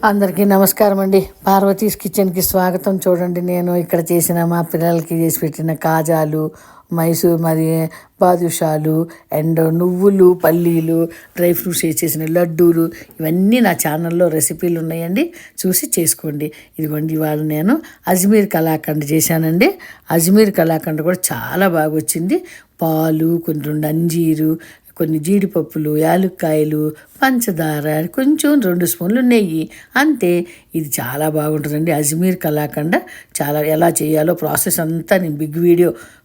అందరికీ నమస్కారం అండి. పార్వతీస్ కిచెన్కి స్వాగతం. చూడండి, నేను ఇక్కడ చేసిన మా పిల్లలకి చేసి పెట్టిన కాజాలు, మైసూర్ మరి బాదుషాలు అండ్ నువ్వులు, పల్లీలు, డ్రై ఫ్రూట్స్ వేసేసిన లడ్డూలు, ఇవన్నీ నా ఛానల్లో రెసిపీలు ఉన్నాయండి, చూసి చేసుకోండి. ఇదిగోండి, ఇవాళ నేను అజ్మీర్ కలాకండ్ చేశానండి. అజ్మీర్ కలాకండ్ కూడా చాలా బాగా వచ్చింది. పాలు, కొన్ని 2 అంజీరు, కొన్ని జీడిపప్పులు, యాలుక్కాయలు, పంచదార, కొంచెం 2 స్పూన్లు నెయ్యి, అంతే. ఇది చాలా బాగుంటుందండి అజ్మీర్ కలాకండ. చాలా ఎలా చేయాలో ప్రాసెస్ అంతా నేను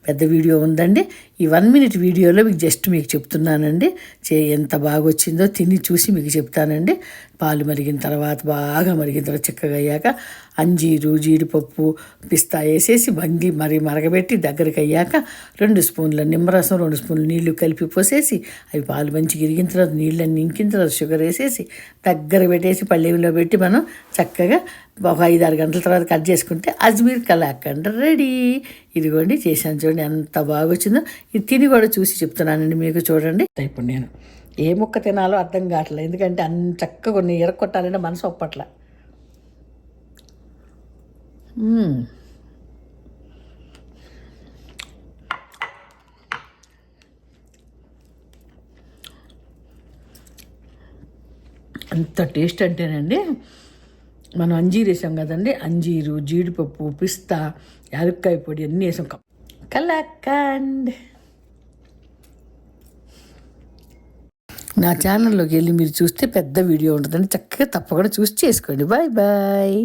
పెద్ద వీడియో ఉందండి. ఈ 1 మినిట్ వీడియోలో మీకు చెప్తున్నానండి. ఎంత బాగా వచ్చిందో తిని చూసి మీకు చెప్తానండి. పాలు మరిగిన తర్వాత, బాగా మరిగిన తర్వాత, చిక్కగా అయ్యాక అంజీరు, జీడిపప్పు, పిస్తా వేసేసి మరగబెట్టి దగ్గరికి అయ్యాక 2 స్పూన్ల నిమ్మరసం, 2 స్పూన్లు నీళ్లు కలిపి పోసేసి, అవి పాలు మంచిగా ఇరిగిన తర్వాత, నీళ్ళని ఇంకిన తర్వాత షుగర్ వేసేసి దగ్గర పెట్టేసి పళ్ళెంలో పెట్టి మనం చక్కగా ఒక 5-6 గంటల తర్వాత కట్ చేసుకుంటే అజ్మీర్ కలాకండ్ రెడీ. ఇదిగోండి, చేశాను చూడండి ఎంత బాగా వచ్చిందో. ఇది తిని కూడా చూసి చెప్తున్నానండి మీకు. చూడండి, ఇప్పుడు నేను ఏ ముక్క తినాలో అర్థం కావట్లేదు, ఎందుకంటే చక్కగా కొన్ని ఎరక్కొట్టాలంటే మనసు ఒప్పట్ల. అంత టేస్ట్ అంటేనండి, మనం అంజీరు వేసాం కదండి, అంజీరు, జీడిపప్పు, పిస్తా, యాలక్కాయ పొడి అన్నీ వేసాం. కలాకండ్. నా ఛానల్లోకి వెళ్ళి మీరు చూస్తే పెద్ద వీడియో ఉంటుందండి, చక్కగా తప్పకుండా చూసి చేసుకోండి. Bye bye.